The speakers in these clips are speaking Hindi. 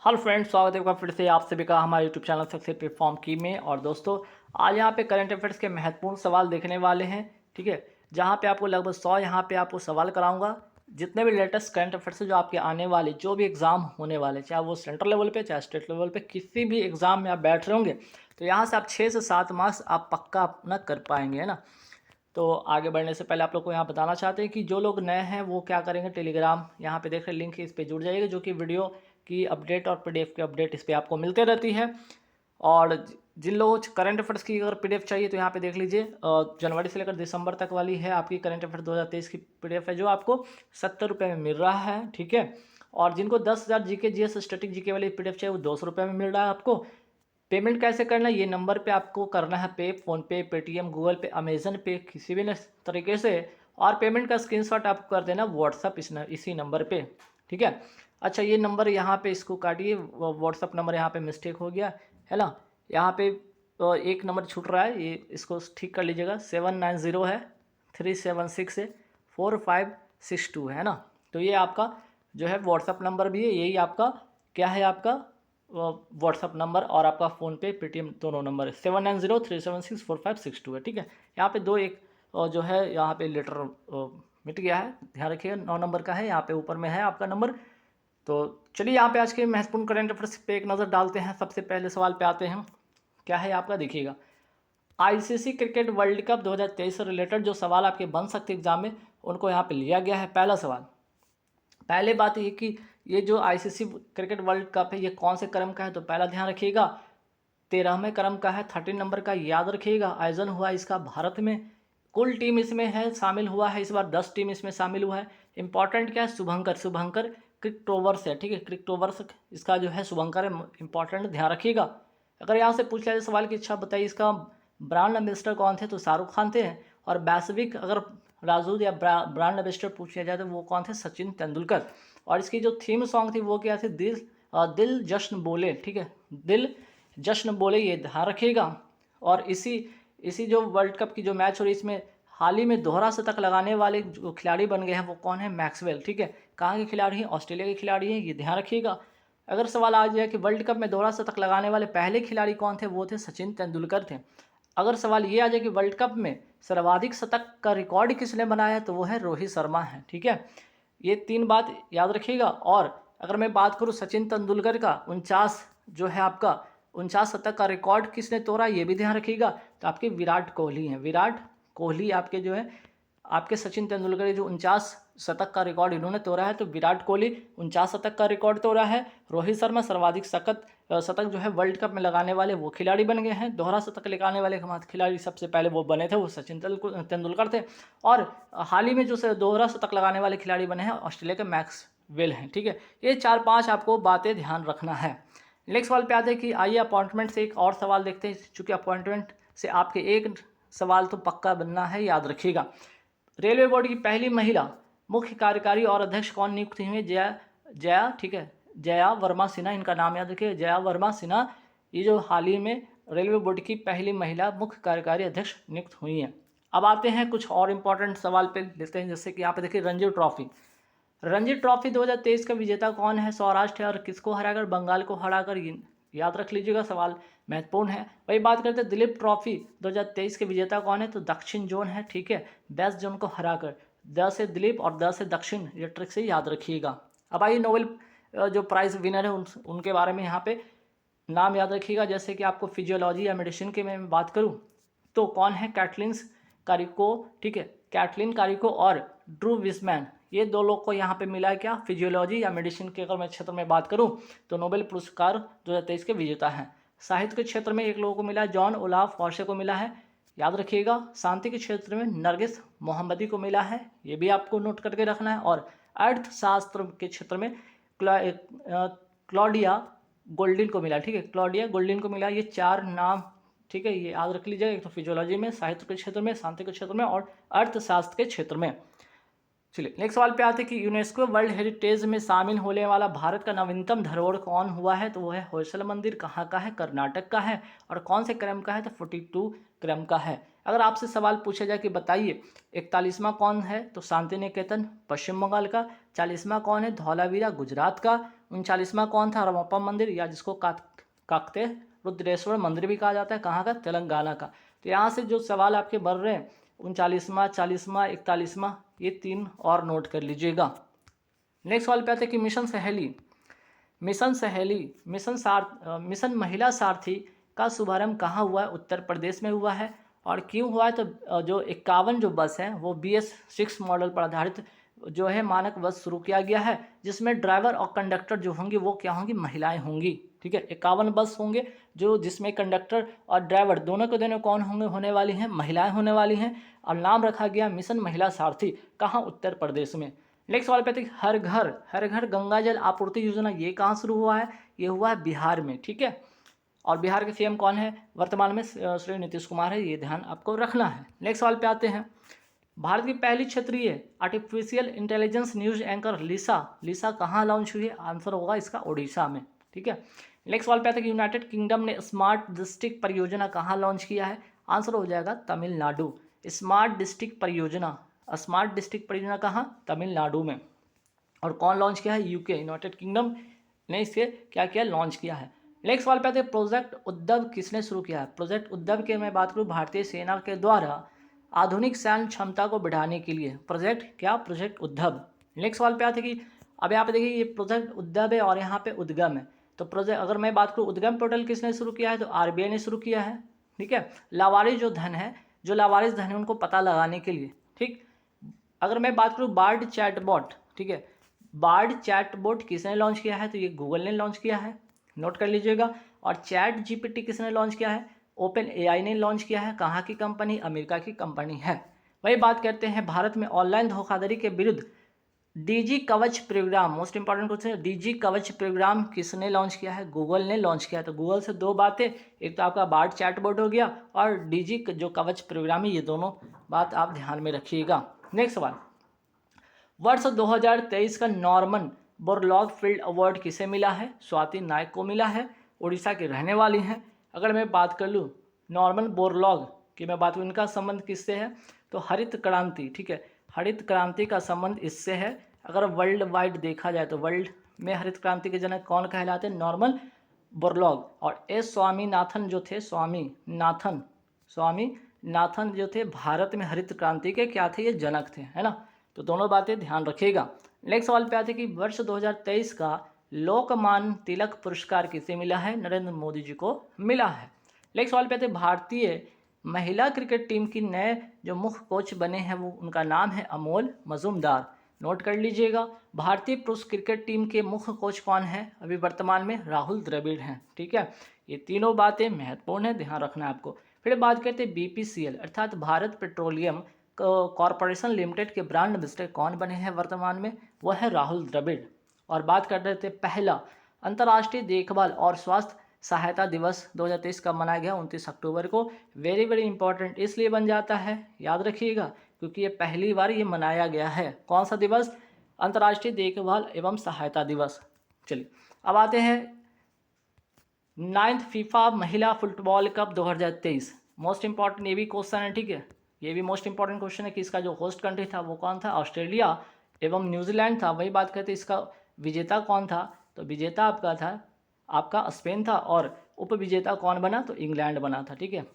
हेलो फ्रेंड्स, स्वागत है आपका फिर से आप सभी का हमारे यूट्यूब चैनल सक्सेस प्लेटफॉर्म की में। और दोस्तों, आज यहाँ पे करंट अफेयर्स के महत्वपूर्ण सवाल देखने वाले हैं। ठीक है, जहाँ पे आपको लगभग 100 यहाँ पे आपको सवाल कराऊंगा। जितने भी लेटेस्ट करंट अफेयर्स जो आपके आने वाले जो भी एग्जाम होने वाले, चाहे वो सेंट्रल लेवल पे चाहे स्टेट लेवल पे, किसी भी एग्जाम में आप बैठ रहे होंगे तो यहाँ से आप 6 से 7 मार्क्स आप पक्का अपना कर पाएंगे, है ना। तो आगे बढ़ने से पहले आप लोग को यहाँ बताना चाहते हैं कि जो लोग नए हैं वो क्या करेंगे, टेलीग्राम यहाँ पे देख रहे लिंक है, इस पे जुड़ जाइएगा, जो कि वीडियो की अपडेट और पीडीएफ की अपडेट इस पे आपको मिलते रहती है। और जिन लोगों को करंट अफेयर्स की अगर पीडीएफ चाहिए तो यहाँ पे देख लीजिए, जनवरी से लेकर दिसंबर तक वाली है आपकी करंट अफेयर 2023 की पीडीएफ है, जो आपको 70 रुपये में मिल रहा है। ठीक है, और जिनको 10,000 जीके जीएस स्टैटिक जीके वाली पीडीएफ चाहिए वो 200 रुपये में मिल रहा है आपको। पेमेंट कैसे करना है, ये नंबर पे आपको करना है पे, फ़ोनपे, पेटीएम, गूगल पे, अमेज़न पे, किसी भी तरीके से। और पेमेंट का स्क्रीनशॉट आपको कर देना व्हाट्सअप इसी नंबर पे। ठीक है, अच्छा ये नंबर यहाँ पे इसको काटिए, व्हाट्सअप नंबर यहाँ पे मिस्टेक हो गया है ना। यहाँ पे एक नंबर छूट रहा है, ये इसको ठीक कर लीजिएगा। 790 है 376 है 4562 है ना। तो ये आपका जो है व्हाट्सअप नंबर भी है, यही आपका क्या है, आपका व्हाट्सअप नंबर और आपका फ़ोनपे पेटीएम दोनों नंबर है। 790 376 4562 है। ठीक है, यहाँ पे दो एक जो है यहाँ पे लेटर मिट गया है, ध्यान रखिएगा। 9 नंबर का है, यहाँ पे ऊपर में है आपका नंबर। तो चलिए यहाँ पे आज के महत्वपूर्ण करंट अफेयर्स पे एक नज़र डालते हैं। सबसे पहले सवाल पे आते हैं, क्या है आपका, देखिएगा। आईसीसी क्रिकेट वर्ल्ड कप 2023 से रिलेटेड जो सवाल आपके बन सकते एग्जाम में, उनको यहाँ पे लिया गया है। पहला सवाल, पहले बात ये कि ये जो आईसीसी क्रिकेट वर्ल्ड कप है ये कौन से क्रम का है, तो पहला ध्यान रखिएगा 13वें क्रम का है, 13 नंबर का, याद रखिएगा। आयोजन हुआ इसका भारत में। कुल टीम इसमें है शामिल हुआ है इस बार 10 टीम इसमें शामिल हुआ है। इंपॉर्टेंट क्या है, शुभंकर, शुभंकर क्रिकटोवर्स है। ठीक है, क्रिकटोवर्स इसका जो है शुभंकर है, इंपॉर्टेंट, ध्यान रखिएगा। अगर यहाँ से पूछ लिया जाए सवाल की, अच्छा बताइए इसका ब्रांड एम्बेसडर कौन थे, तो शाहरुख खान थे। और वैश्विक अगर राजदूत या ब्रांड एम्बेसडर पूछ लिया जाए तो वो कौन थे, सचिन तेंदुलकर। और इसकी जो थीम सॉन्ग थी वो क्या थी, दिल जश्न बोले। ठीक है, दिल जश्न बोले, ये ध्यान रखिएगा। और इसी इसी जो वर्ल्ड कप की जो मैच हो रही, इसमें हाल ही में दोहरा शतक लगाने वाले जो खिलाड़ी बन गए हैं वो कौन है, मैक्सवेल। ठीक है, कहाँ के खिलाड़ी हैं, ऑस्ट्रेलिया के खिलाड़ी हैं, ये ध्यान रखिएगा। अगर सवाल आ जाए कि वर्ल्ड कप में दोहरा शतक लगाने वाले पहले खिलाड़ी कौन थे, वो थे सचिन तेंदुलकर थे। अगर सवाल ये आ जाए कि वर्ल्ड कप में सर्वाधिक शतक का रिकॉर्ड किसने बनाया है, तो वो है रोहित शर्मा है। ठीक है, ये 3 बात याद रखिएगा। और अगर मैं बात करूँ सचिन तेंदुलकर का 49 जो है आपका 49 शतक का रिकॉर्ड किसने तोड़ा, ये भी ध्यान रखिएगा। तो आपके विराट कोहली हैं, विराट कोहली आपके जो है, आपके सचिन तेंदुलकर के जो 49 शतक का रिकॉर्ड इन्होंने तोड़ा है, तो विराट कोहली 49 शतक का रिकॉर्ड तोड़ा है। रोहित शर्मा सर्वाधिक शतक जो है वर्ल्ड कप में लगाने वाले वो खिलाड़ी बन गए हैं। दोहरा शतक लगाने वाले खिलाड़ी सबसे पहले वो बने थे, वो सचिन तेंदुलकर थे। और हाल ही में जो दोहरा शतक लगाने वाले खिलाड़ी बने हैं ऑस्ट्रेलिया के मैक्सवेल हैं। ठीक है, ये 4-5 आपको बातें ध्यान रखना है। नेक्स्ट सवाल पे आते हैं कि आइए अपॉइंटमेंट से एक और सवाल देखते हैं, चूँकि अपॉइंटमेंट से आपके एक सवाल तो पक्का बनना है, याद रखिएगा। रेलवे बोर्ड की पहली महिला मुख्य कार्यकारी और अध्यक्ष कौन नियुक्त हुई है, जया, ठीक है, जया वर्मा सिन्हा, इनका नाम याद रखिए, जया वर्मा सिन्हा। ये जो हाल ही में रेलवे बोर्ड की पहली महिला मुख्य कार्यकारी अध्यक्ष नियुक्त हुई हैं। अब आते हैं कुछ और इम्पोर्टेंट सवाल पे लेते हैं, जैसे कि यहाँ पे देखिए रणजी ट्रॉफी। रणजी ट्रॉफी 2023 का विजेता कौन है, सौराष्ट्र है, और किसको हराकर, बंगाल को हराकर, याद रख लीजिएगा, सवाल महत्वपूर्ण है। वही बात करते हैं दिलीप ट्रॉफी 2023 के विजेता कौन है, तो दक्षिण जोन है। ठीक है, वेस्ट जोन को हराकर, द से दिलीप और द से दक्षिण, ये ट्रिक से याद रखिएगा। अब आइए नोबेल जो प्राइज़ विनर है उनके बारे में यहाँ पे नाम याद रखिएगा। जैसे कि आपको फिजियोलॉजी या मेडिसिन की मैं बात करूँ तो कौन है, कैटलिन कारिको। ठीक है, कैटलिन कारिको और ड्रू विस्मैन, ये 2 लोग को यहाँ पे मिला है क्या, फिजियोलॉजी या मेडिसिन के अगर मैं क्षेत्र में बात करूँ तो नोबेल पुरस्कार 2023 के विजेता हैं। साहित्य के क्षेत्र में एक लोगों को मिला है, जॉन ओलाफ फॉर्से को मिला है, याद रखिएगा। शांति के क्षेत्र में नरगिस मोहम्मदी को मिला है, ये भी आपको नोट करके रखना है। और अर्थशास्त्र के क्षेत्र में क्लॉडिया गोल्डिन को मिला। ठीक है, क्लॉडिया गोल्डिन को मिला। ये 4 नाम, ठीक है, ये याद रख लीजिएगा। एक तो फिजियोलॉजी में, साहित्य के क्षेत्र में, शांति के क्षेत्र में और अर्थशास्त्र के क्षेत्र में। चलिए नेक्स्ट सवाल पे आते हैं कि यूनेस्को वर्ल्ड हेरिटेज में शामिल होने वाला भारत का नवीनतम धरोहर कौन हुआ है, तो वो है होयसल मंदिर। कहाँ का है, कर्नाटक का है। और कौन से क्रम का है, तो 42 क्रम का है। अगर आपसे सवाल पूछा जाए कि बताइए 41वां कौन है, तो शांति निकेतन पश्चिम बंगाल का। 40वां कौन है, धौलावीरा गुजरात का। 39वां कौन था? रामप्पा मंदिर, या जिसको काकते रुद्रेश्वर मंदिर भी कहा जाता है, कहाँ का? तेलंगाना का। तो यहाँ से जो सवाल आपके बढ़ रहे हैं 39वां, 40वां, 41वां, ये 3 और नोट कर लीजिएगा। नेक्स्ट सवाल पे आते हैं कि मिशन सहेली, मिशन महिला सारथी का शुभारंभ कहाँ हुआ है? उत्तर प्रदेश में हुआ है। और क्यों हुआ है? तो जो 51 जो बस हैं वो BS6 मॉडल पर आधारित जो है मानक बस शुरू किया गया है, जिसमें ड्राइवर और कंडक्टर जो होंगे वो क्या होंगी? महिलाएं होंगी। ठीक है, 51 बस होंगे जिसमें कंडक्टर और ड्राइवर दोनों के दोनों कौन होने वाली हैं? महिलाएं होने वाली हैं। और नाम रखा गया मिशन महिला सारथी, कहाँ? उत्तर प्रदेश में। नेक्स्ट सवाल पे आते हैं हर घर गंगा जल आपूर्ति योजना, ये कहाँ शुरू हुआ है? ये हुआ है बिहार में। ठीक है, और बिहार के CM कौन है वर्तमान में? श्री नीतीश कुमार है, ये ध्यान आपको रखना है। नेक्स्ट सवाल पे आते हैं, भारत की पहली क्षेत्रीय आर्टिफिशियल इंटेलिजेंस न्यूज एंकर लिसा कहाँ लॉन्च हुई है? आंसर होगा इसका ओडिशा में। ठीक है, नेक्स्ट सवाल पे आते हैं कि यूनाइटेड किंगडम ने स्मार्ट डिस्ट्रिक्ट परियोजना कहाँ लॉन्च किया है? आंसर हो जाएगा तमिलनाडु। स्मार्ट डिस्ट्रिक्ट परियोजना कहाँ? तमिलनाडु में। और कौन लॉन्च किया है? UK, यूनाइटेड किंगडम ने इसे क्या किया? लॉन्च किया है। नेक्स्ट सवाल पे आते हैं, प्रोजेक्ट उद्धव किसने शुरू किया है? प्रोजेक्ट उद्धव के मैं बात करूँ, भारतीय सेना के द्वारा आधुनिक सैन्य क्षमता को बढ़ाने के लिए प्रोजेक्ट उद्धव। नेक्स्ट सवाल पे आते हैं कि अब यहाँ पे देखिए ये प्रोजेक्ट उद्धव है और यहाँ पे उद्गम है। तो प्रोजेक्ट अगर मैं बात करूँ उद्गम पोर्टल किसने शुरू किया है? तो RBI ने शुरू किया है। ठीक है, लावारिस धन है उनको पता लगाने के लिए। ठीक, अगर मैं बात करूँ बार्ड चैटबॉट, ठीक है, बार्ड चैटबॉट किसने लॉन्च किया है? तो ये गूगल ने लॉन्च किया है, नोट कर लीजिएगा। और ChatGPT किसने लॉन्च किया है? OpenAI ने लॉन्च किया है। कहाँ की कंपनी? अमेरिका की कंपनी है। वही बात करते हैं, भारत में ऑनलाइन धोखाधड़ी के विरुद्ध DG कवच प्रोग्राम, मोस्ट इंपॉर्टेंट क्वेश्चन है, DG कवच प्रोग्राम किसने लॉन्च किया है? गूगल ने लॉन्च किया है। तो गूगल से 2 बातें, एक तो आपका बार्ड चैटबॉट हो गया और DG जो कवच प्रोग्राम है, ये दोनों बात आप ध्यान में रखिएगा। नेक्स्ट सवाल, वर्ष 2023 का नॉर्मन बोरलॉग फील्ड अवार्ड किसे मिला है? स्वाति नायक को मिला है, उड़ीसा की रहने वाली हैं। अगर मैं बात कर लूँ नॉर्मन बोरलॉग की, मैं बात करूँ इनका संबंध किससे है? तो हरित क्रांति। ठीक है, हरित क्रांति का संबंध इससे है। अगर वर्ल्ड वाइड देखा जाए तो वर्ल्ड में हरित क्रांति के जनक कौन कहलाते हैं? Norman Borlaug. और स्वामीनाथन जो थे, स्वामीनाथन जो थे भारत में हरित क्रांति के क्या थे? ये जनक थे, है ना। तो दोनों बातें ध्यान रखिएगा। नेक्स्ट सवाल पे आते हैं कि वर्ष 2023 का लोकमान्य तिलक पुरस्कार किसे मिला है? नरेंद्र मोदी जी को मिला है। नेक्स्ट सवाल पे आते हैं, भारतीय महिला क्रिकेट टीम की नए जो मुख्य कोच बने हैं वो उनका नाम है अमोल मजूमदार, नोट कर लीजिएगा। भारतीय पुरुष क्रिकेट टीम के मुख्य कोच कौन है अभी वर्तमान में? राहुल द्रविड़ हैं। ठीक है, ये तीनों बातें महत्वपूर्ण है, ध्यान रखना है आपको। फिर बात करते हैं BPCL अर्थात भारत पेट्रोलियम कॉरपोरेशन लिमिटेड के ब्रांड एम्बेसडर कौन बने हैं वर्तमान में? वह है राहुल द्रविड़। और बात कर रहे थे पहला अंतर्राष्ट्रीय देखभाल और स्वास्थ्य सहायता दिवस 2023 कब मनाया गया? 29 अक्टूबर को। वेरी वेरी इंपॉर्टेंट इसलिए बन जाता है, याद रखिएगा, क्योंकि ये पहली बार ये मनाया गया है। कौन सा दिवस? अंतर्राष्ट्रीय देखभाल एवं सहायता दिवस। चलिए अब आते हैं 9th फीफा महिला फुटबॉल कप 2023। मोस्ट इंपॉर्टेंट ये भी क्वेश्चन है। ठीक है, ये भी मोस्ट इंपॉर्टेंट क्वेश्चन है कि इसका जो होस्ट कंट्री था वो कौन था? ऑस्ट्रेलिया एवं न्यूजीलैंड था। वही बात करते इसका विजेता कौन था? तो विजेता आपका स्पेन था। और उपविजेता कौन बना? तो इंग्लैंड बना था। ठीक है,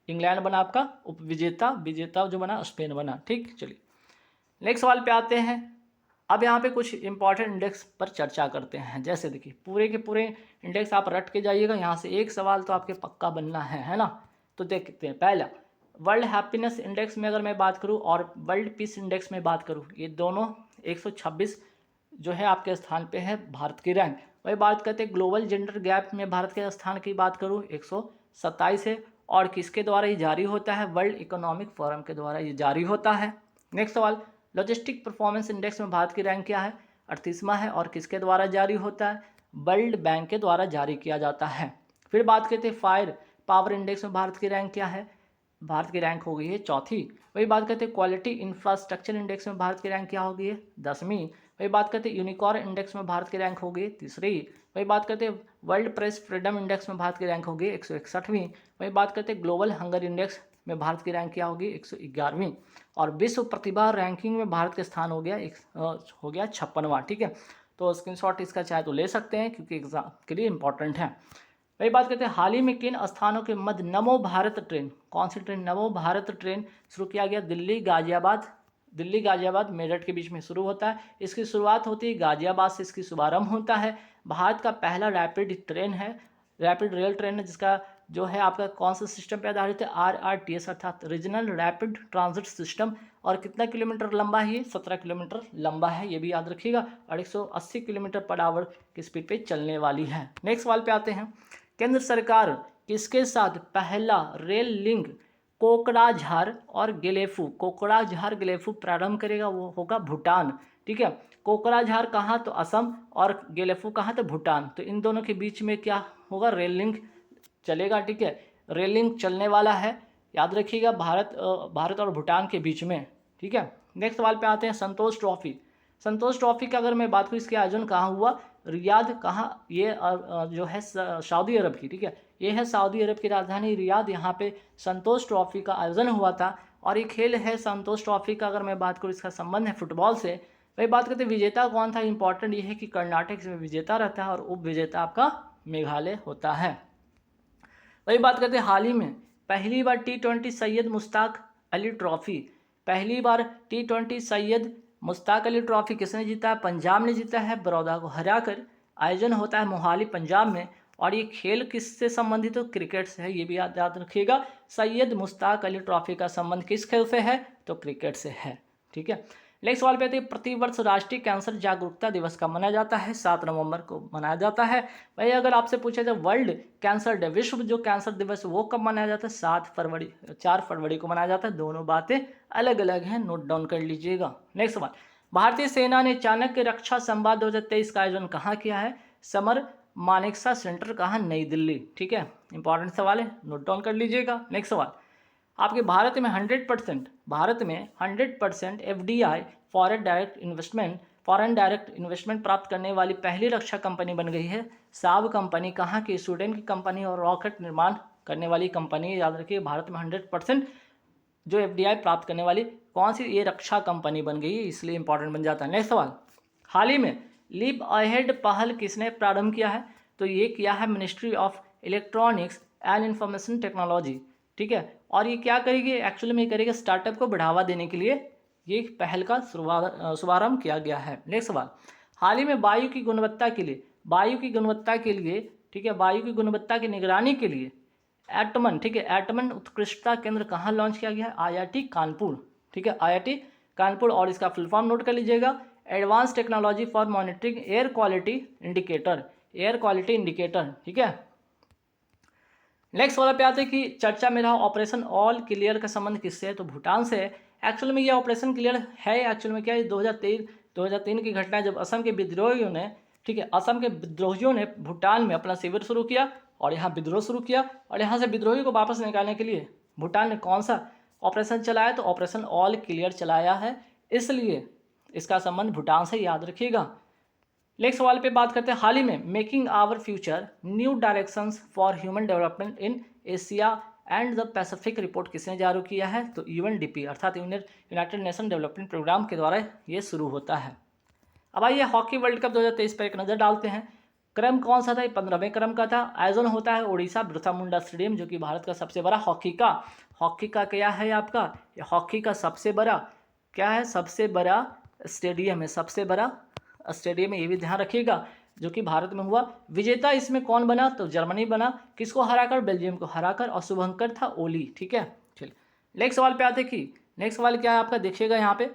इंग्लैंड बना आपका उपविजेता, विजेता जो बना स्पेन बना। ठीक, चलिए नेक्स्ट सवाल पे आते हैं। अब यहाँ पे कुछ इंपॉर्टेंट इंडेक्स पर चर्चा करते हैं। जैसे देखिए पूरे के पूरे इंडेक्स आप रट के जाइएगा, यहाँ से एक सवाल तो आपके पक्का बनना है ना। तो देखते हैं, पहला वर्ल्ड हैप्पीनेस इंडेक्स में अगर मैं बात करूँ और वर्ल्ड पीस इंडेक्स में बात करूँ, ये दोनों 126 जो है आपके स्थान पे है भारत की रैंक। वही बात करते हैं ग्लोबल जेंडर गैप में भारत के स्थान की बात करूँ 127 है। और किसके द्वारा ये जारी होता है? वर्ल्ड इकोनॉमिक फोरम के द्वारा ये जारी होता है। नेक्स्ट सवाल लॉजिस्टिक परफॉर्मेंस इंडेक्स में भारत की रैंक क्या है? 38वां है। और किसके द्वारा जारी होता है? वर्ल्ड बैंक के द्वारा जारी किया जाता है। फिर बात करते हैं फायर पावर इंडेक्स में भारत की रैंक क्या है? भारत की रैंक हो गई है 4थी। वही बात करते हैं क्वालिटी इंफ्रास्ट्रक्चर इंडेक्स में भारत की रैंक क्या हो गई है? 10वीं। वही बात करते हैं यूनिकॉर्न इंडेक्स में भारत की रैंक हो गई 3री। वही बात करते हैं वर्ल्ड प्रेस फ्रीडम इंडेक्स में भारत की रैंक हो गई 161वीं। वही बात करते हैं ग्लोबल हंगर इंडेक्स में भारत की रैंक क्या होगी? 111वीं। और विश्व प्रतिभा रैंकिंग में भारत का स्थान हो गया 56वां। ठीक है, तो स्क्रीनशॉट इसका चाहे तो ले सकते हैं क्योंकि एग्जाम के लिए इंपॉर्टेंट है। वही बात करते हैं, हाल ही में किन स्थानों के मध्य नमो भारत ट्रेन, कौन सी ट्रेन, नमो भारत ट्रेन शुरू किया गया? दिल्ली गाजियाबाद मेरठ के बीच में शुरू होता है। इसकी शुरुआत होती है गाजियाबाद से, इसकी शुभारंभ होता है। भारत का पहला रैपिड ट्रेन है, रैपिड रेल ट्रेन है, जिसका जो है आपका कौन सा सिस्टम पे आधारित है? RRTS अर्थात रीजनल रैपिड ट्रांजिट सिस्टम। और कितना किलोमीटर लंबा है ये? 17 किलोमीटर लंबा है, ये भी याद रखिएगा। और 180 किलोमीटर पर आवर की स्पीड पे चलने वाली है। नेक्स्ट सवाल पे आते हैं, केंद्र सरकार किसके साथ पहला रेल लिंक कोकराझार और गेलेफू प्रारंभ करेगा? वो होगा भूटान। ठीक है, कोकराझार कहाँ? तो असम, और गेलेफू कहाँ? तो भूटान। तो इन दोनों के बीच में क्या होगा? रेल लिंक चलेगा। ठीक है, रेल लिंक चलने वाला है, याद रखिएगा, भारत और भूटान के बीच में। ठीक है, नेक्स्ट सवाल पे आते हैं, संतोष ट्रॉफी का अगर मैं बात करूँ, इसके आयोजन कहाँ हुआ? रियाद। कहाँ? ये जो है सऊदी अरब की। ठीक है, ये है सऊदी अरब की राजधानी रियाद, यहाँ पे संतोष ट्रॉफी का आयोजन हुआ था। और ये खेल है संतोष ट्रॉफी का, अगर मैं बात करूँ, इसका संबंध है फुटबॉल से। वही बात करते हैं विजेता कौन था? इंपॉर्टेंट ये है कि कर्नाटक इसमें विजेता रहता है और उप विजेता आपका मेघालय होता है। वही बात करते हैं, हाल ही में पहली बार T20 Syed Mushtaq Ali trophy, Syed Mushtaq Ali trophy किसने जीता है? पंजाब ने जीता है, बड़ौदा को हराकर। आयोजन होता है मोहाली पंजाब में। और ये खेल किससे संबंधित? तो क्रिकेट से है, ये भी याद रखिएगा। सैयद मुश्ताक अली ट्रॉफी का संबंध किस खेल से है? तो क्रिकेट से है। ठीक है, नेक्स्ट सवाल पे आते हैं, प्रतिवर्ष राष्ट्रीय कैंसर जागरूकता दिवस कब मनाया जाता है? 7 नवंबर को मनाया जाता है। भाई अगर आपसे पूछा जाए वर्ल्ड कैंसर डे, विश्व जो कैंसर दिवस वो कब मनाया जाता है? 4 फरवरी को मनाया जाता है। दोनों बातें अलग अलग हैं, नोट डाउन कर लीजिएगा। नेक्स्ट सवाल, भारतीय सेना ने चाणक्य रक्षा संवाद 2023 का आयोजन कहाँ किया है? समर मानेकशॉ सेंटर, कहाँ? नई दिल्ली। ठीक है, इंपॉर्टेंट सवाल है, नोट डाउन कर लीजिएगा। नेक्स्ट सवाल, आपके भारत में 100% FDI फॉरेन डायरेक्ट इन्वेस्टमेंट प्राप्त करने वाली पहली रक्षा कंपनी बन गई है साब कंपनी। कहाँ की? स्वीडन की कंपनी और रॉकेट निर्माण करने वाली कंपनी। याद रखिए, भारत में 100% जो FDI प्राप्त करने वाली कौन सी? ये रक्षा कंपनी बन गई है, इसलिए इंपॉर्टेंट बन जाता है। नेक्स्ट सवाल, हाल ही में लीप अहेड पहल किसने प्रारंभ किया है? तो ये किया है ministry of electronics and information technology. ठीक है, और ये क्या करेगी? एक्चुअली में करेगा स्टार्टअप को बढ़ावा देने के लिए ये पहल का शुभारंभ किया गया है। नेक्स्ट सवाल, हाल ही में वायु की गुणवत्ता के लिए ठीक है, वायु की गुणवत्ता की निगरानी के लिए एटमन, ठीक है, एटमन उत्कृष्टता केंद्र कहाँ लॉन्च किया गया है? IIT कानपुर। ठीक है, IIT कानपुर, और इसका फुल फॉर्म नोट कर लीजिएगा, advance technology for monitoring air quality indicator. ठीक है, नेक्स्ट वाला पे आते हैं कि चर्चा में रहा ऑपरेशन ऑल क्लियर का संबंध किससे है? तो भूटान से है। एक्चुअल में ये ऑपरेशन क्लियर है, एक्चुअल में क्या है, 2003 की घटना है, जब असम के विद्रोहियों ने, ठीक है, असम के विद्रोहियों ने भूटान में अपना शिविर शुरू किया और यहाँ विद्रोह शुरू किया, और यहाँ से विद्रोहियों को वापस निकालने के लिए भूटान ने कौन सा ऑपरेशन चलाया? तो ऑपरेशन ऑल क्लियर चलाया है, इसलिए इसका संबंध भूटान से, याद रखिएगा। नेक्स्ट सवाल पे बात करते हैं, हाल ही में making our future new directions for human development in Asia and the Pacific report किसने जारी किया है? तो UNDP अर्थात यूनाइटेड नेशन डेवलपमेंट प्रोग्राम के द्वारा ये शुरू होता है। अब आइए हॉकी वर्ल्ड कप 2023 पर एक नज़र डालते हैं। क्रम कौन सा था? 15वें क्रम का था। आयोजन होता है उड़ीसा बिरसा मुंडा स्टेडियम, जो कि भारत का सबसे बड़ा हॉकी का क्या है आपका? हॉकी का सबसे बड़ा क्या है? सबसे बड़ा स्टेडियम है, सबसे बड़ा स्टेडियम है, ये भी ध्यान रखिएगा, जो कि भारत में हुआ। विजेता इसमें कौन बना? तो जर्मनी बना। किसको हराकर? बेल्जियम को हराकर, और शुभंकर था ओली। ठीक है, चलिए नेक्स्ट सवाल पे आते कि नेक्स्ट सवाल क्या है आपका, देखिएगा यहाँ पे,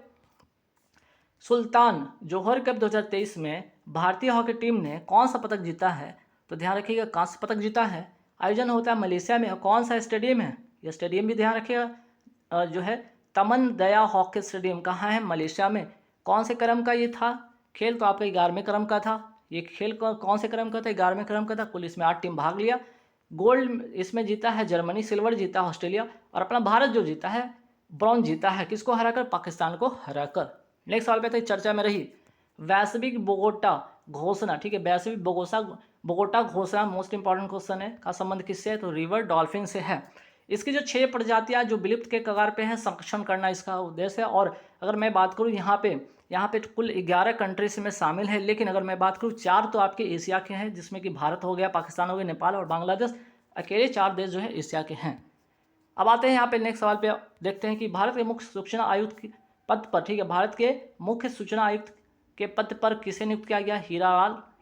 सुल्तान जोहर कप 2023 में भारतीय हॉकी टीम ने कौन सा पदक जीता है? तो ध्यान रखिएगा, कांस्य पदक जीता है। आयोजन होता है मलेशिया में, और कौन सा स्टेडियम है? यह स्टेडियम भी ध्यान रखिएगा, जो है तमन दया हॉकी स्टेडियम, कहाँ है? मलेशिया में। कौन से क्रम का ये था खेल? तो आपका 11वें क्रम का था। ये खेल कौन से क्रम का था? 11वें क्रम का था। कुल इसमें 8 टीम भाग लिया। गोल्ड इसमें जीता है जर्मनी, सिल्वर जीता है ऑस्ट्रेलिया, और अपना भारत जो जीता है ब्रॉन्ज जीता है, किसको हराकर? पाकिस्तान को हराकर। नेक्स्ट सवाल पे तो चर्चा में रही वैश्विक बोगोटा घोषणा। ठीक है, वैश्विक बोगोटा घोषणा मोस्ट इंपॉर्टेंट क्वेश्चन है, का संबंध किससे है? तो रिवर डॉल्फिन से है। इसकी जो 6 प्रजातियां जो विलुप्त के कगार पे हैं, संरक्षण करना इसका उद्देश्य है। और अगर मैं बात करूं यहाँ पे यहाँ पे कुल 11 कंट्रीज में शामिल है, लेकिन अगर मैं बात करूँ 4 तो आपके एशिया के हैं, जिसमें कि भारत हो गया, पाकिस्तान हो गया, नेपाल और बांग्लादेश। अकेले 4 देश जो है एशिया के हैं। अब आते हैं यहाँ पे नेक्स्ट सवाल पे, देखते हैं कि भारत के मुख्य सूचना आयुक्त के पद पर, ठीक है, भारत के मुख्य सूचना आयुक्त के पद पर किसे नियुक्त किया गया?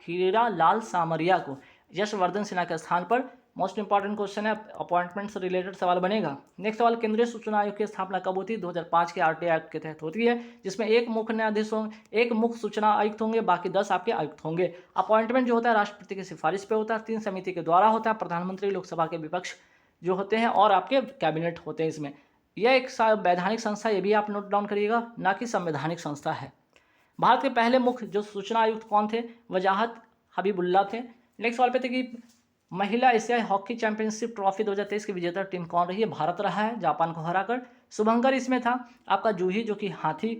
हीरा लाल सामरिया को यशवर्धन सिन्हा के स्थान पर। मोस्ट इंपॉर्टेंट क्वेश्चन है, अपॉइंटमेंट से रिलेटेड सवाल बनेगा। नेक्स्ट सवाल, केंद्रीय सूचना आयोग की स्थापना कब होती है? 2005 के आरटीआई एक्ट के तहत होती है, जिसमें एक मुख्य न्यायाधीश होंगे, एक मुख्य सूचना आयुक्त होंगे, बाकी 10 आपके आयुक्त होंगे। अपॉइंटमेंट जो होता है राष्ट्रपति की सिफारिश पे होता है, 3 समिति के द्वारा होता है, प्रधानमंत्री, लोकसभा के विपक्ष जो होते हैं और आपके कैबिनेट होते हैं इसमें। यह एक वैधानिक संस्था, ये भी आप नोट डाउन करिएगा, ना कि संवैधानिक संस्था है। भारत के पहले मुख्य जो सूचना आयुक्त कौन थे? वजाहत हबीबुल्ला थे। नेक्स्ट सवाल पे थे कि महिला एशियाई हॉकी चैंपियनशिप ट्रॉफी 2023 की विजेता टीम कौन रही है? भारत रहा है, जापान को हराकर। शुभंकर इसमें था आपका जूही, जो कि हाथी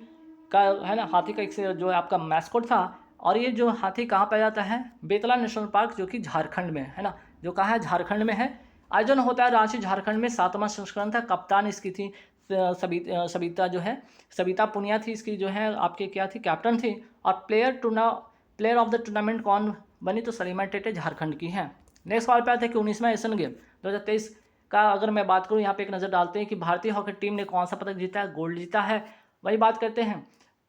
का है ना, हाथी का एक से जो है आपका मैस्कोट था। और ये जो हाथी कहाँ पाया जाता है? बेतला नेशनल पार्क, जो कि झारखंड में है ना, जो कहाँ है? झारखंड में है। आयोजन होता है रांची, झारखंड में। 7वां संस्करण था। कप्तान इसकी थी सबिता जो है, सबिता पुनिया थी इसकी जो है आपके क्या थी? कैप्टन थी। और प्लेयर ऑफ द टूर्नामेंट कौन बनी? तो सलीमा टेटे झारखंड की है। नेक्स्ट सवाल पे आते हैं कि 19वां एशियन गेम 2023 का अगर मैं बात करूं, यहाँ पे एक नज़र डालते हैं कि भारतीय हॉकी टीम ने कौन सा पदक जीता है? गोल्ड जीता है। वही बात करते हैं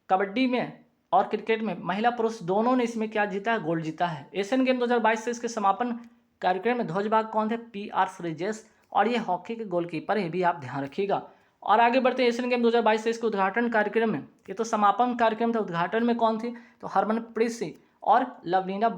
कबड्डी में और क्रिकेट में, महिला पुरुष दोनों ने इसमें क्या जीता है? गोल्ड जीता है। एशियन गेम 2022 से इसके समापन कार्यक्रम में ध्वजवाहक कौन थे? PR श्रीजेश, और ये हॉकी के गोलकीपर, ये भी आप ध्यान रखिएगा। और आगे बढ़ते हैं एशियन गेम 2022 से इसके उद्घाटन कार्यक्रम में, ये तो समापन कार्यक्रम था, उद्घाटन में कौन थी? तो हरमनप्रीत सिंह और लवलीना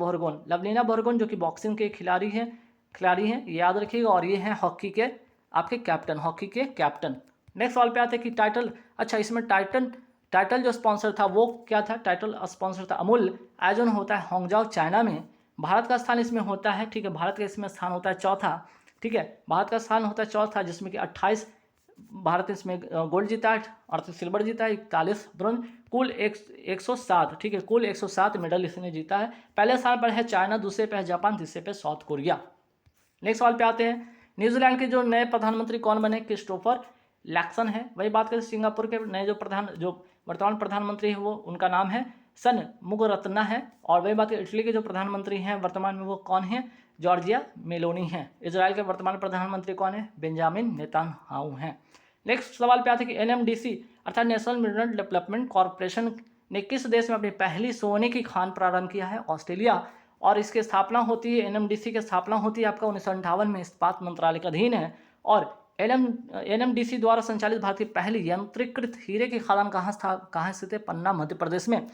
बोरगोन जो कि बॉक्सिंग के खिलाड़ी हैं, याद रखिएगा। और ये हैं हॉकी के आपके कैप्टन, हॉकी के कैप्टन। नेक्स्ट सवाल पे आते हैं कि टाइटल, अच्छा इसमें टाइटल जो स्पॉन्सर था वो क्या था? टाइटल स्पॉन्सर था अमूल। आयोजन होता है होंगजाओ, चाइना में। भारत का स्थान इसमें होता है, ठीक है, भारत का इसमें स्थान होता है चौथा, ठीक है, भारत का स्थान होता है चौथा, जिसमें कि 28 भारत इसमें गोल्ड जीता है, 38 सिल्वर जीता है, 41 ब्रोंज, कुल 107, ठीक है, कुल 107 मेडल इसने जीता है। पहले स्थान पर है चाइना, दूसरे पे है जापान, तीसरे पे साउथ कोरिया। नेक्स्ट सवाल पे आते हैं, न्यूजीलैंड के जो नए प्रधानमंत्री कौन बने? क्रिस्टोफर लैक्सन है। वही बात करें सिंगापुर के नए जो वर्तमान प्रधानमंत्री है वो, उनका नाम है सन मुगरत्ना है। और वही बात करें इटली के जो प्रधानमंत्री हैं वर्तमान में, वो कौन है? जॉर्जिया मेलोनी है। इजराइल के वर्तमान प्रधानमंत्री कौन है? बेंजामिन नेतान्याहू हैं। नेक्स्ट सवाल पे आते हैं कि NMDC अर्थात नेशनल मिनरल डेवलपमेंट कॉरपोरेशन ने किस देश में अपनी पहली सोने की खान प्रारंभ किया है? ऑस्ट्रेलिया। और इसकी स्थापना होती है, NMDC की स्थापना होती है आपका 1958 में, इस्पात मंत्रालय के अधीन है। और NMDC द्वारा संचालित भारत की पहली यंत्रीकृत हीरे की खदान कहाँ स्थित है? पन्ना, मध्य प्रदेश में।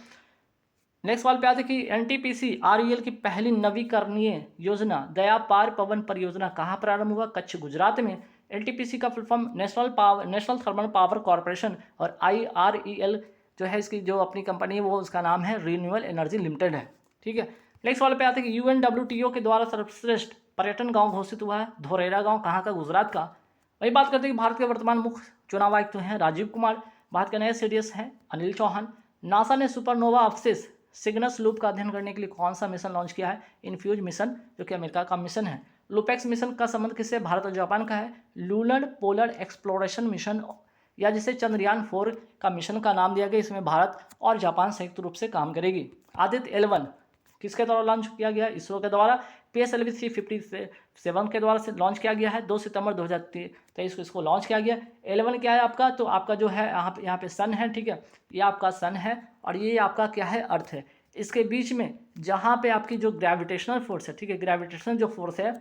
नेक्स्ट सवाल पे आते हैं कि NTPC REL की पहली नवीकरणीय योजना दया पार पवन परियोजना कहाँ प्रारंभ हुआ? कच्छ, गुजरात में। NTPC का full form national thermal power corporation, और IREL जो है इसकी जो अपनी कंपनी है वो उसका नाम है रिन्यूएबल एनर्जी लिमिटेड है, ठीक है। नेक्स्ट सवाल पे आते हैं कि UNWTO के द्वारा सर्वश्रेष्ठ पर्यटन गाँव घोषित हुआ है धोरेरा गाँव, कहाँ का? गुजरात का। वही बात करते हैं कि भारत के वर्तमान मुख्य चुनाव आयुक्त हैं राजीव कुमार, भारत के नए CDS हैं अनिल चौहान। नासा ने सुपरनोवा अवशेष सिग्नस लूप का अध्ययन करने के लिए कौन सा मिशन लॉन्च किया है? इन्फ्यूज मिशन, जो कि अमेरिका का मिशन है। लुपेक्स मिशन का संबंध किससे? भारत और जापान का है। लूनर पोलर एक्सप्लोरेशन मिशन, या जिसे चंद्रयान 4 का मिशन का नाम दिया गया, इसमें भारत और जापान संयुक्त रूप से काम करेगी। आदित्य L1 किसके द्वारा लॉन्च किया गया? इसरो के द्वारा। PSLV 357 के द्वारा से लॉन्च किया गया है। 2 सितंबर 2023 को इसको लॉन्च किया गया। L1 क्या है आपका? तो आपका जो है यहाँ पे सन है, ठीक है, ये आपका सन है और ये आपका क्या है? अर्थ है। इसके बीच में जहाँ पे आपकी जो ग्रेविटेशनल फोर्स है, ठीक है, ग्रेविटेशनल जो फोर्स है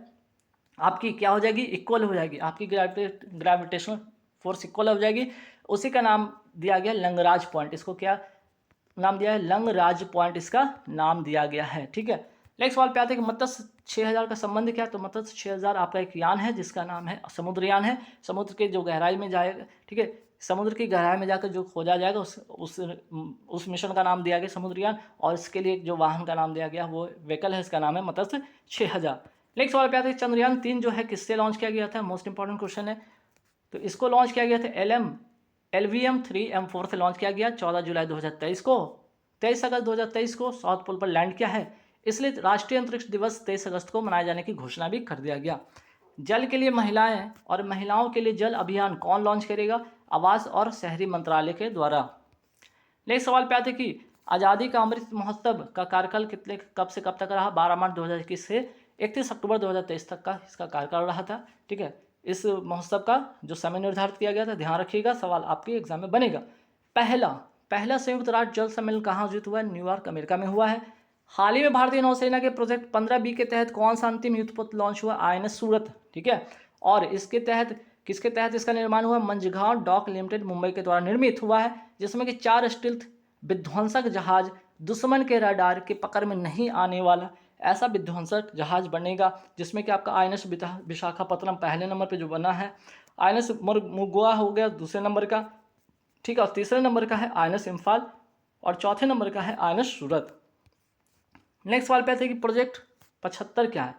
आपकी क्या हो जाएगी? इक्वल हो जाएगी। आपकी ग्रेविटेशनल फोर्स इक्वल हो जाएगी। उसी का नाम दिया गया लंगराज पॉइंट। इसको क्या नाम दिया है? लंगराज पॉइंट इसका नाम दिया गया है, ठीक है। नेक्स्ट सवाल पे आते हैं कि मत्स्य 6000 का संबंध क्या है? तो मत्स्य 6000 आपका एक यान है जिसका नाम है समुद्रयान है। समुद्र के जो गहराई में जाएगा, ठीक है, समुद्र की गहराई में जाकर जो खोजा जाएगा उस मिशन का नाम दिया गया समुद्रयान। और इसके लिए जो वाहन का नाम दिया गया वो व्हीकल है, इसका नाम है मत्स्य 6000। नेक्स्ट सवाल पे आते हैं चंद्रयान 3 जो है किससे लॉन्च किया गया था? मोस्ट इंपॉर्टेंट क्वेश्चन है। तो इसको लॉन्च किया गया था LVM-3M4 से लॉन्च किया गया 14 जुलाई 2023 को। 23 अगस्त 2023 को साउथ पोल पर लैंड किया है, इसलिए राष्ट्रीय अंतरिक्ष दिवस 23 अगस्त को मनाए जाने की घोषणा भी कर दिया गया। जल के लिए महिलाएं और महिलाओं के लिए जल अभियान कौन लॉन्च करेगा? आवास और शहरी मंत्रालय के द्वारा। नेक्स्ट सवाल पे आते कि आज़ादी का अमृत महोत्सव का कार्यकाल कब से कब तक रहा। 12 मार्च 2021 से 31 अक्टूबर 2023 तक का इसका कार्यकाल रहा था। ठीक है, इस महोत्सव का जो समय निर्धारित किया गया था, ध्यान रखिएगा, सवाल आपके एग्जाम में बनेगा। पहला संयुक्त राष्ट्र जल सम्मेलन कहाँ आयोजित हुआ है? न्यूयॉर्क, अमेरिका में हुआ है। हाल ही में भारतीय नौसेना के प्रोजेक्ट 15B के तहत कौन सा अंतिम युद्धपोत लॉन्च हुआ? INS सूरत। ठीक है, और इसके तहत किसके तहत इसका निर्माण हुआ? मंझगांव डॉक लिमिटेड मुंबई के द्वारा निर्मित हुआ है, जिसमें कि 4 स्टील्थ विध्वंसक जहाज दुश्मन के रडार के पकड़ में नहीं आने वाला ऐसा विध्वंसक जहाज बनेगा, जिसमें कि आपका INS विशाखापत्तनम पहले नंबर पे जो बना है, INS मुगुआ हो गया दूसरे नंबर का। ठीक है, और तीसरे नंबर का है INS इम्फाल, और चौथे नंबर का है INS सूरत। नेक्स्ट सवाल पे आते हैं कि प्रोजेक्ट 75 क्या है?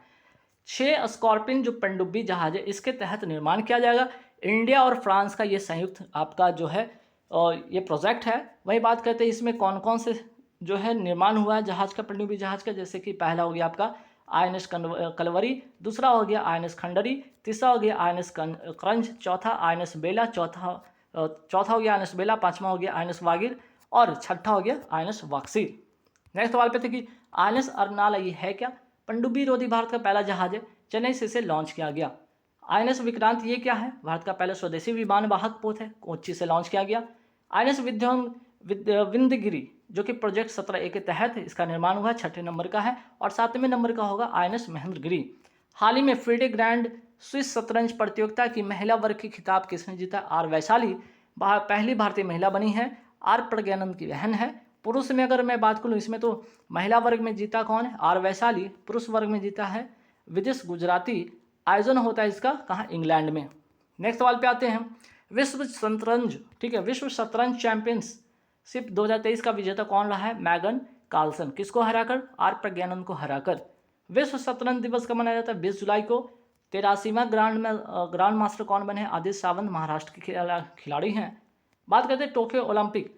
6 स्कॉर्पियन जो पनडुब्बी जहाज है, इसके तहत निर्माण किया जाएगा। इंडिया और फ्रांस का ये संयुक्त आपका जो है ये प्रोजेक्ट है। वही बात करते हैं इसमें कौन कौन से जो है निर्माण हुआ है जहाज का, पनडुब्बी जहाज का, जैसे कि पहला हो गया आपका INS कलवरी, दूसरा हो गया INS खंडरी, तीसरा हो गया INS क्रंच, चौथा INS बेला, चौथा हो गया INS बेला, पांचवा हो गया INS वागिर, और छठा हो गया INS वाक्सी। नेक्स्ट सवाल पे थे कि INS अरनाला ये है क्या? पनडुब्बी रोधी भारत का पहला जहाज है, चेन्नई से इसे लॉन्च किया गया। INS विक्रांत ये क्या है? भारत का पहला स्वदेशी विमान वाहक पोत है, कोच्चि से लॉन्च किया गया। INS विंध्यगिरी जो कि प्रोजेक्ट 17A के तहत इसका निर्माण हुआ, 6ठे नंबर का है, और 7वें नंबर का होगा INS महेंद्रगिरी। हाल ही में फ्रीडे ग्रैंड स्विस शतरंज प्रतियोगिता की महिला वर्ग की खिताब किसने जीता? आर वैशाली पहली भारतीय महिला बनी है, आर प्रज्ञानंद की बहन है। पुरुष में अगर मैं बात करूँ इसमें तो महिला वर्ग में जीता कौन है? आर वैशाली। पुरुष वर्ग में जीता है विदिश गुजराती। आयोजन होता है इसका कहाँ? इंग्लैंड में। नेक्स्ट सवाल पे आते हैं, विश्व शतरंज, ठीक है, विश्व शतरंज चैंपियनशिप 2023 का विजेता कौन रहा है? मैगन कार्लसन। किसको हराकर? आर प्रज्ञानंद को हराकर। विश्व शतरंज दिवस कब मनाया जाता है? 20 जुलाई को। 83वां ग्रांड मास्टर कौन बने? आदित्य सावंत महाराष्ट्र के खिलाड़ी हैं। बात करते हैं टोक्यो ओलंपिक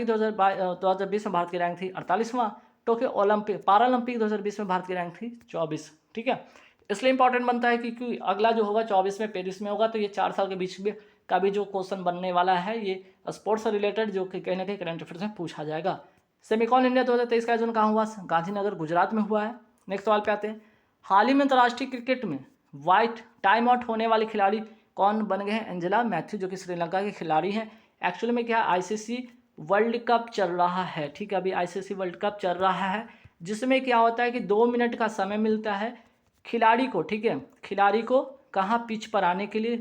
2020 में भारत की रैंक थी 48वां। टोक्यो पैरालंपिक 2020 में भारत की रैंक थी 24। ठीक है, इसलिए इंपॉर्टेंट बनता है क्योंकि अगला जो होगा 24 में पेरिस में होगा, तो ये 4 साल के बीच में का भी जो क्वेश्चन बनने वाला है ये स्पोर्ट्स से रिलेटेड, जो कि कहीं ना कहीं करंट अफेयर्स में पूछा जाएगा। सेमिकॉन इंडिया 2023 का आयोजन कहाँ हुआ? गांधीनगर गुजरात में हुआ है। नेक्स्ट सवाल पे आते हैं, हाल ही में अंतर्राष्ट्रीय क्रिकेट में वाइट टाइम आउट होने वाले खिलाड़ी कौन बन गए हैं? एंजेला मैथ्यू जो कि श्रीलंका के खिलाड़ी हैं। एक्चुअली में क्या ICC वर्ल्ड कप चल रहा है, ठीक है, अभी ICC वर्ल्ड कप चल रहा है, जिसमें क्या होता है कि 2 मिनट का समय मिलता है खिलाड़ी को। ठीक है, खिलाड़ी को कहाँ पिच पर आने के लिए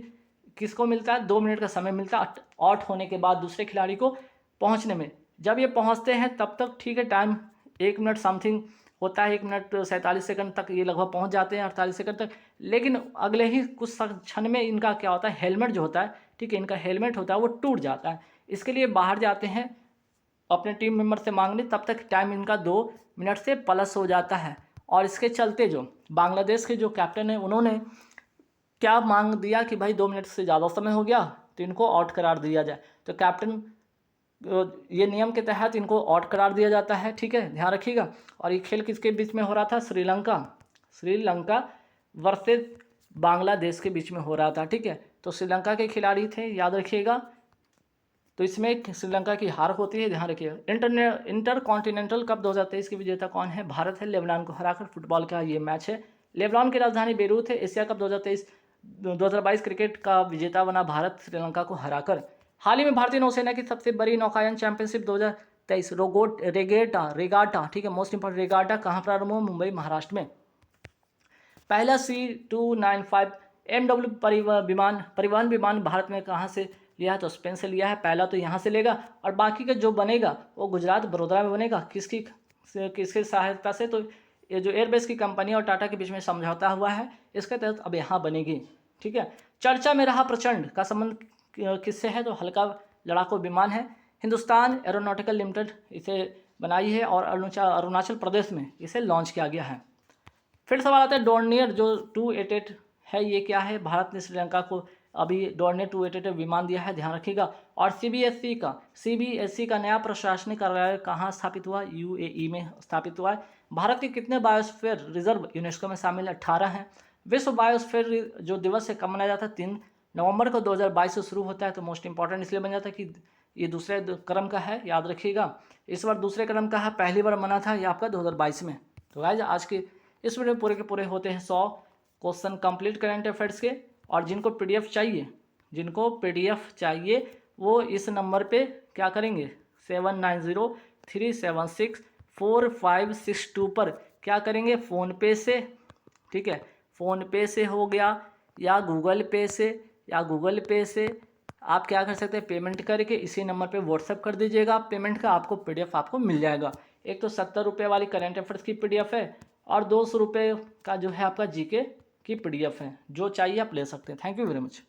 किसको मिलता है? 2 मिनट का समय मिलता है आउट होने के बाद दूसरे खिलाड़ी को पहुँचने में। जब ये पहुँचते हैं तब तक ठीक है, टाइम 1 मिनट समथिंग होता है, 1 मिनट 47 सेकंड तक ये लगभग पहुँच जाते हैं, 48 सेकंड तक। लेकिन अगले ही कुछ क्षण में इनका क्या होता है, हेलमेट जो होता है, ठीक है, इनका हेलमेट होता है वो टूट जाता है। इसके लिए बाहर जाते हैं अपने टीम मेंबर से मांगने, तब तक टाइम इनका 2 मिनट से प्लस हो जाता है। और इसके चलते जो बांग्लादेश के जो कैप्टन है उन्होंने क्या मांग दिया कि भाई 2 मिनट से ज़्यादा समय हो गया तो इनको आउट करार दिया जाए। तो कैप्टन ये नियम के तहत इनको आउट करार दिया जाता है। ठीक है, ध्यान रखिएगा। और ये खेल किसके बीच में हो रहा था? श्रीलंका वर्सेस बांग्लादेश के बीच में हो रहा था। ठीक है, तो श्रीलंका के खिलाड़ी थे, याद रखिएगा। तो इसमें श्रीलंका की हार होती है, ध्यान रखिएगा। इंटर कॉन्टिनेंटल कप 2023 की विजेता कौन है? भारत है, लेबनान को हराकर। फुटबॉल का ये मैच है, लेबनान की राजधानी बेरूत है। एशिया कप 2022 क्रिकेट का विजेता बना भारत, श्रीलंका को हराकर। हाल ही में भारतीय नौसेना की सबसे बड़ी नौकायन चैंपियनशिप 2023 रेगाटा, ठीक है, मोस्ट इंपोर्टेंट रेगाटा कहाँ प्रारंभ हुआ? मुंबई, महाराष्ट्र में। पहला C295 MW परिवहन विमान भारत में कहाँ से लिया है? तो स्पेन से लिया है। पहला तो यहाँ से लेगा, और बाकी का जो बनेगा वो गुजरात बड़ोदरा में बनेगा। किसकी सहायता से? तो ये जो एयरबेस की कंपनी और टाटा के बीच में समझौता हुआ है, इसके तहत अब यहाँ बनेगी। ठीक है, चर्चा में रहा प्रचंड का संबंध किससे है? तो हल्का लड़ाकू विमान है, हिंदुस्तान एरोनॉटिकल लिमिटेड इसे बनाई है, और अरुणाचल प्रदेश में इसे लॉन्च किया गया है। फिर सवाल आता है डोर्नियर जो 288 है, ये क्या है? भारत ने श्रीलंका को अभी डोर्नियर 288 विमान दिया है, ध्यान रखिएगा। और CBSE का नया प्रशासनिक कार्यालय कहाँ स्थापित हुआ? UAE में स्थापित हुआ है। भारत के कितने बायोस्फीयर रिजर्व यूनेस्को में शामिल है? 18 हैं। विश्व बायोस्फीयर जो दिवस है कब मनाया जाता है? 3 नवंबर को 2022 से शुरू होता है। तो मोस्ट इंपॉर्टेंट इसलिए बन जाता है कि ये दूसरे क्रम का है, याद रखिएगा। इस बार दूसरे क्रम का है, पहली बार बना था ये आपका 2022 में। तो गाइज आज के इस वीडियो में पूरे के पूरे होते हैं 100 क्वेश्चन कंप्लीट करंट अफेयर्स के। और जिनको पीडीएफ चाहिए वो इस नंबर पे क्या करेंगे 7903764562 पर क्या करेंगे फ़ोनपे से, ठीक है, फ़ोनपे से हो गया या गूगल पे से आप क्या कर सकते हैं पेमेंट करके इसी नंबर पे व्हाट्सएप कर दीजिएगा पेमेंट का, आपको पीडीएफ आपको मिल जाएगा। एक तो 70 रुपये वाली करंट अफेयर्स की पीडीएफ है और 200 रुपये का जो है आपका जीके की पीडीएफ है। जो चाहिए आप ले सकते हैं। Thank you very much.